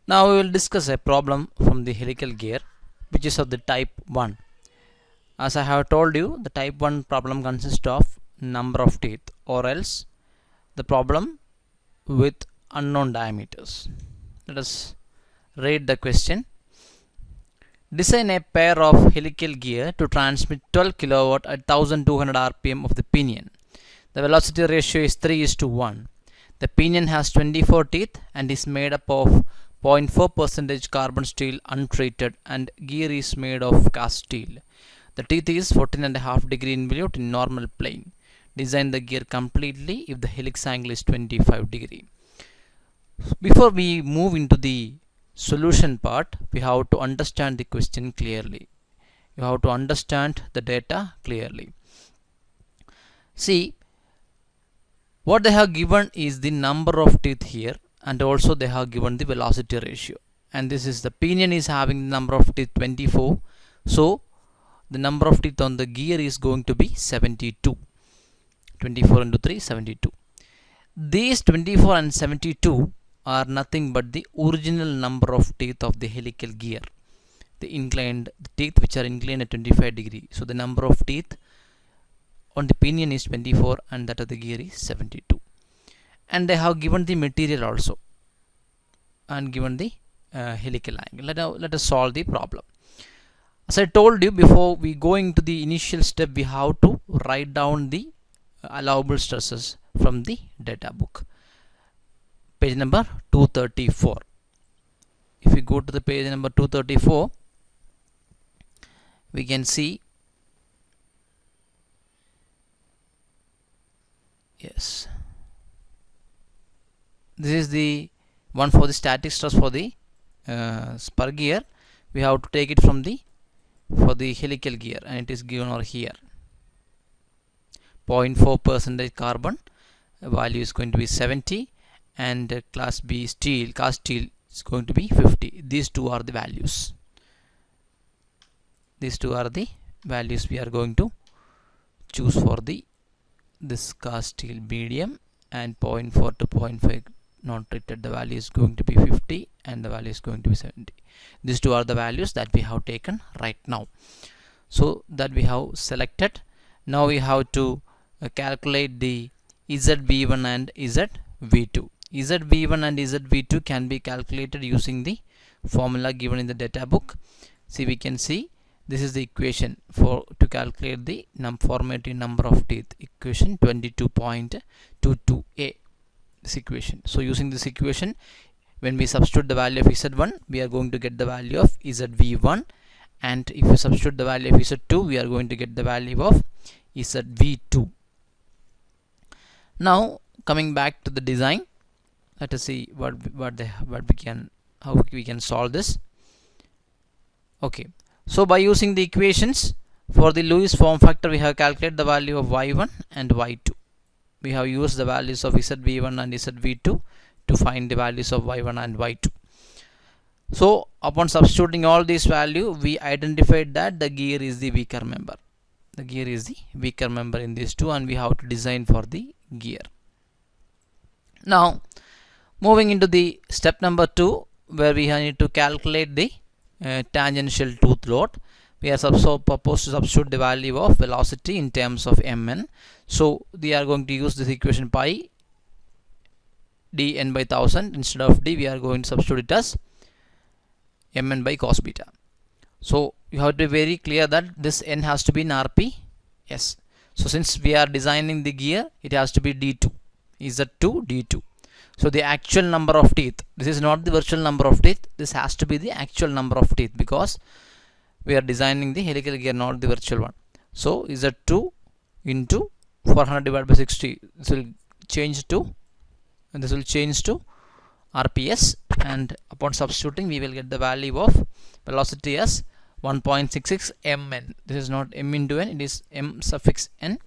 Now we will discuss a problem from the helical gear which is of the type 1. As I have told you, the type 1 problem consists of number of teeth or else the problem with unknown diameters. Let us read the question. Design a pair of helical gear to transmit 12 kW at 1200 rpm of the pinion. The velocity ratio is 3:1. The pinion has 24 teeth and is made up of 0.4% carbon steel untreated, and gear is made of cast steel. The teeth is 14.5 degree involute in normal plane. Design the gear completely if the helix angle is 25 degree. Before we move into the solution part, we have to understand the question clearly. You have to understand the data clearly. See, what they have given is the number of teeth here, and also they have given the velocity ratio, and this is the pinion is having the number of teeth 24, so the number of teeth on the gear is going to be 72. 24 into 3, 72. These 24 and 72 are nothing but the original number of teeth of the helical gear, the teeth which are inclined at 25 degree. So the number of teeth on the pinion is 24 and that of the gear is 72. And they have given the material also and given the helical angle. Let us solve the problem. As I told you, before we go into the initial step, we have to write down the allowable stresses from the data book. Page number 234. If we go to the page number 234, we can see, yes, this is the one for the static stress for the spur gear. We have to take it from the for the helical gear, and it is given over here. 0.4% carbon, value is going to be 70, and class B steel, cast steel is going to be 50. These two are the values. These two are the values we are going to choose for this cast steel medium, and 0.4 to 0.5 non treated, the value is going to be 50 and the value is going to be 70. These two are the values that we have taken right now. So that we have selected. Now we have to calculate the ZV1 and ZV2. ZV1 and ZV2 can be calculated using the formula given in the data book. See, we can see this is the equation to calculate the formative number of teeth, equation 22.22a. this equation. So using this equation, when we substitute the value of Z1, we are going to get the value of ZV1, and if we substitute the value of Z2, we are going to get the value of ZV2. Now coming back to the design, let us see how we can solve this. Okay, so by using the equations for the Lewis form factor, we have calculated the value of Y1 and Y2. We have used the values of ZV1 and ZV2 to find the values of Y1 and Y2. So upon substituting all these values, we identified that the gear is the weaker member. The gear is the weaker member in these two, and we have to design for the gear. Now moving into the step number 2, where we need to calculate the tangential tooth load. We are supposed to substitute the value of velocity in terms of mn. So we are going to use this equation pi dn by 1000. Instead of d, we are going to substitute it as mn by cos beta. So you have to be very clear that this n has to be in RPS. So since we are designing the gear, it has to be D2, Z2, D2. So the actual number of teeth, this is not the virtual number of teeth, this has to be the actual number of teeth, because we are designing the helical gear, not the virtual one. So Z2 into 400 divided by 60, this will change to RPS, and upon substituting, we will get the value of velocity as 1.66 mn. This is not m into n, it is m suffix n.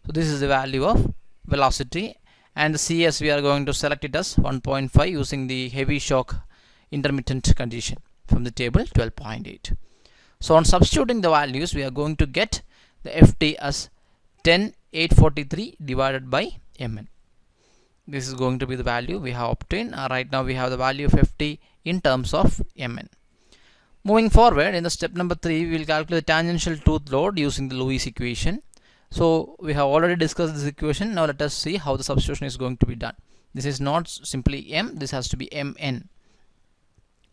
So this is the value of velocity, and the CS we are going to select it as 1.5 using the heavy shock intermittent condition from the table 12.8. So on substituting the values, we are going to get the FT as 10,843 divided by mn. This is going to be the value we have obtained. Right now we have the value of FT in terms of Mn. Moving forward, in the step number 3, we will calculate the tangential tooth load using the Lewis equation. So we have already discussed this equation. Now let us see how the substitution is going to be done. This is not simply M, this has to be Mn.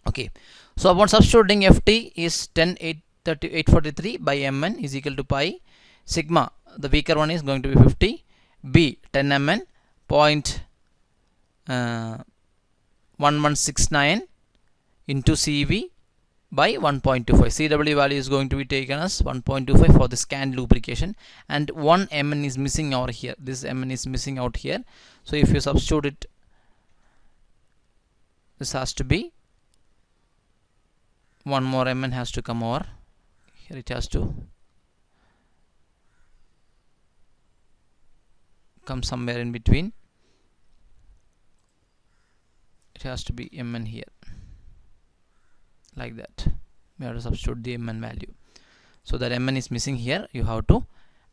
Okay, so upon substituting, Ft is 843 by Mn is equal to pi. Sigma, the weaker one, is going to be 50. B, 10 Mn, 0.1169 into Cv by 1.25. Cw value is going to be taken as 1.25 for the scanned lubrication, and 1 Mn is missing over here. This Mn is missing out here. So if you substitute it, this has to be one more Mn has to come over here. It has to come somewhere in between. It has to be Mn here, like that. We have to substitute the Mn value. So that Mn is missing here, you have to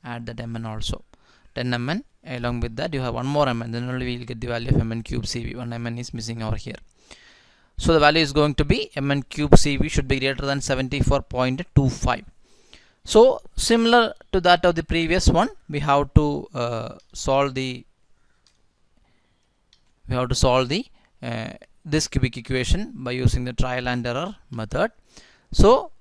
add that Mn also. 10 Mn, along with that you have one more Mn, then only we will get the value of Mn cube Cv. One Mn is missing over here. So the value is going to be Mn cube Cv should be greater than 74.25. So similar to that of the previous one, we have to solve this cubic equation by using the trial and error method. So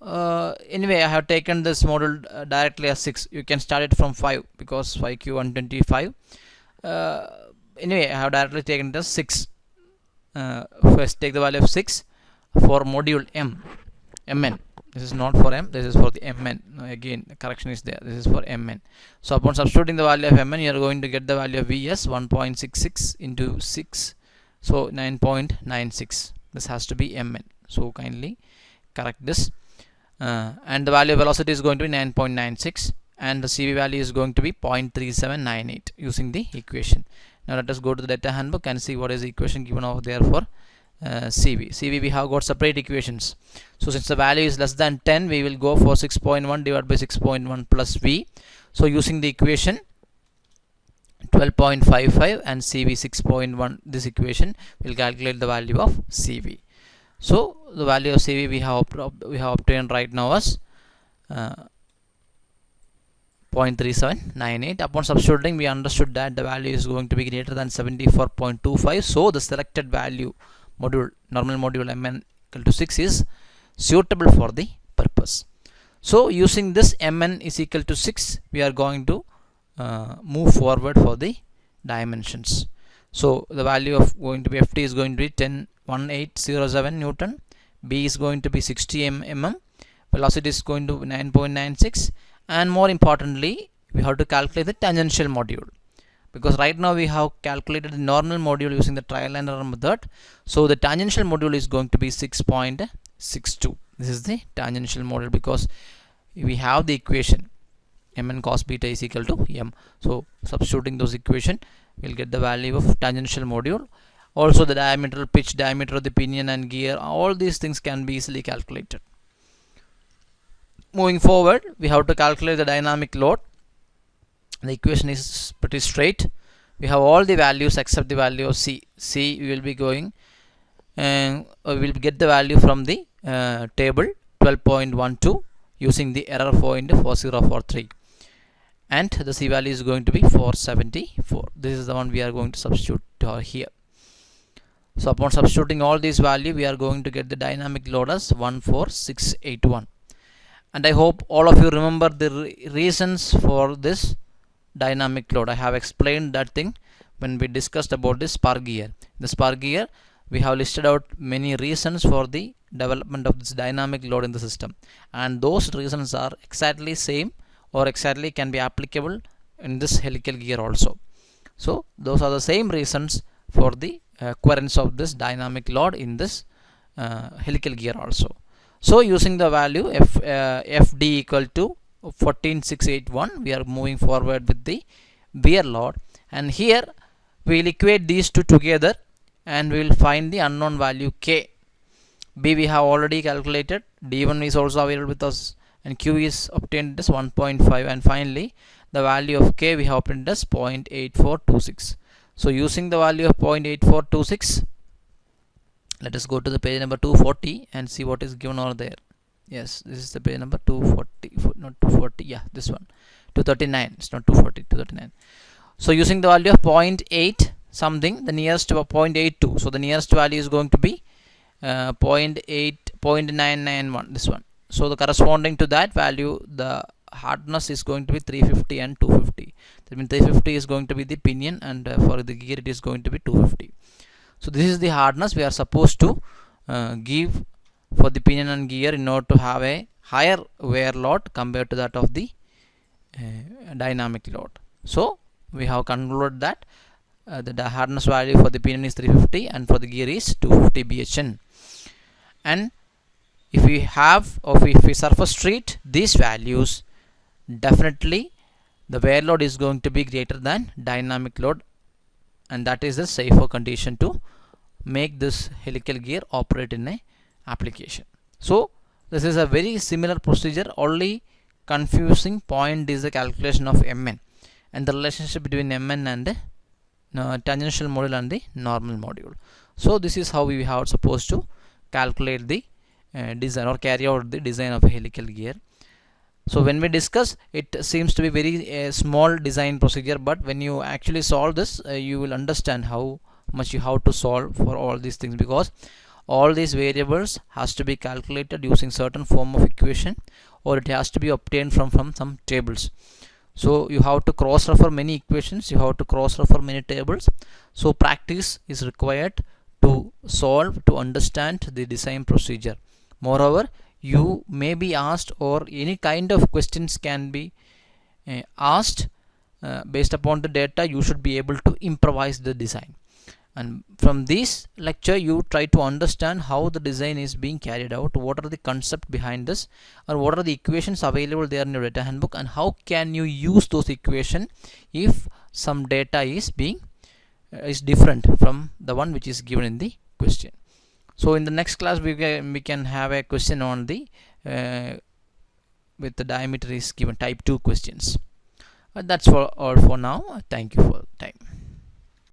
anyway, I have taken this module directly as 6. You can start it from 5 because 5q125. Anyway, I have directly taken it as 6. First take the value of 6 for module Mn. This is not for M, this is for the Mn. Again, the correction is there. This is for Mn. So upon substituting the value of Mn, you are going to get the value of Vs 1.66 into 6. So 9.96. This has to be Mn. So kindly correct this. And the value of velocity is going to be 9.96, and the Cv value is going to be 0.3798 using the equation. Now let us go to the data handbook and see what is the equation given over there for Cv. Cv, we have got separate equations. So since the value is less than 10, we will go for 6.1 divided by 6.1 plus V. So using the equation 12.55 and Cv 6.1, this equation will calculate the value of Cv. So the value of Cv we have obtained right now as 0.3798. Upon substituting, we understood that the value is going to be greater than 74.25. So the selected value module, normal module Mn equal to 6, is suitable for the purpose. So using this Mn is equal to 6, we are going to move forward for the dimensions. So the value of going to be Ft is going to be 10.1807 Newton. B is going to be 60 mm. Velocity is going to be 9.96. And more importantly, we have to calculate the tangential module, because right now we have calculated the normal module using the trial and error method. So the tangential module is going to be 6.62. This is the tangential module because we have the equation Mn cos beta is equal to M. So substituting those equation, we'll get the value of tangential module. Also the diameter, pitch, diameter of the pinion and gear, all these things can be easily calculated. Moving forward, we have to calculate the dynamic load. The equation is pretty straight. We have all the values except the value of C. C we will be going and we will get the value from the table 12.12 using the error 4.4043, and the C value is going to be 474. This is the one we are going to substitute here. So upon substituting all these values, we are going to get the dynamic load as 14681. And I hope all of you remember the reasons for this dynamic load. I have explained that thing when we discussed about this spark gear. The spark gear, we have listed out many reasons for the development of this dynamic load in the system, and those reasons are exactly same or exactly can be applicable in this helical gear also. So those are the same reasons for the occurrence of this dynamic load in this helical gear also. So using the value Fd equal to 14681, we are moving forward with the bear load, and here we will equate these two together and we will find the unknown value K. B we have already calculated, D1 is also available with us, and Q is obtained as 1.5, and finally the value of K we have obtained as 0.8426. So using the value of 0.8426, Let us go to the page number 240 and see what is given over there. Yes, this is the page number 240, not 240, yeah, this one, 239, it's not 240, 239. So using the value of 0.8 something, the nearest to 0.82, so the nearest value is going to be 0.991, this one. So the corresponding to that value, the hardness is going to be 350 and 250. That means 350 is going to be the pinion, and for the gear it is going to be 250. So this is the hardness we are supposed to give for the pinion and gear in order to have a higher wear load compared to that of the dynamic load. So we have concluded that the hardness value for the pinion is 350 and for the gear is 250 bhn. And if we have, or if we surface treat these values, definitely the wear load is going to be greater than dynamic load, and that is the safer condition to make this helical gear operate in a application. So this is a very similar procedure, only confusing point is the calculation of Mn and the relationship between Mn and the tangential module and the normal module. So this is how we have supposed to calculate the design or carry out the design of a helical gear. So when we discuss, it seems to be very small design procedure, but when you actually solve this, you will understand how much you have to solve for all these things, because all these variables has to be calculated using certain form of equation, or it has to be obtained from some tables. So you have to cross refer many equations, you have to cross refer many tables. So practice is required to solve, to understand the design procedure. Moreover, you may be asked, or any kind of questions can be asked based upon the data. You should be able to improvise the design, and from this lecture you try to understand how the design is being carried out, what are the concept behind this, or what are the equations available there in your data handbook, and how can you use those equations if some data is being is different from the one which is given in the question. So in the next class we can have a question on the with the diameter is given, type 2 questions. That's all for now. Thank you for time.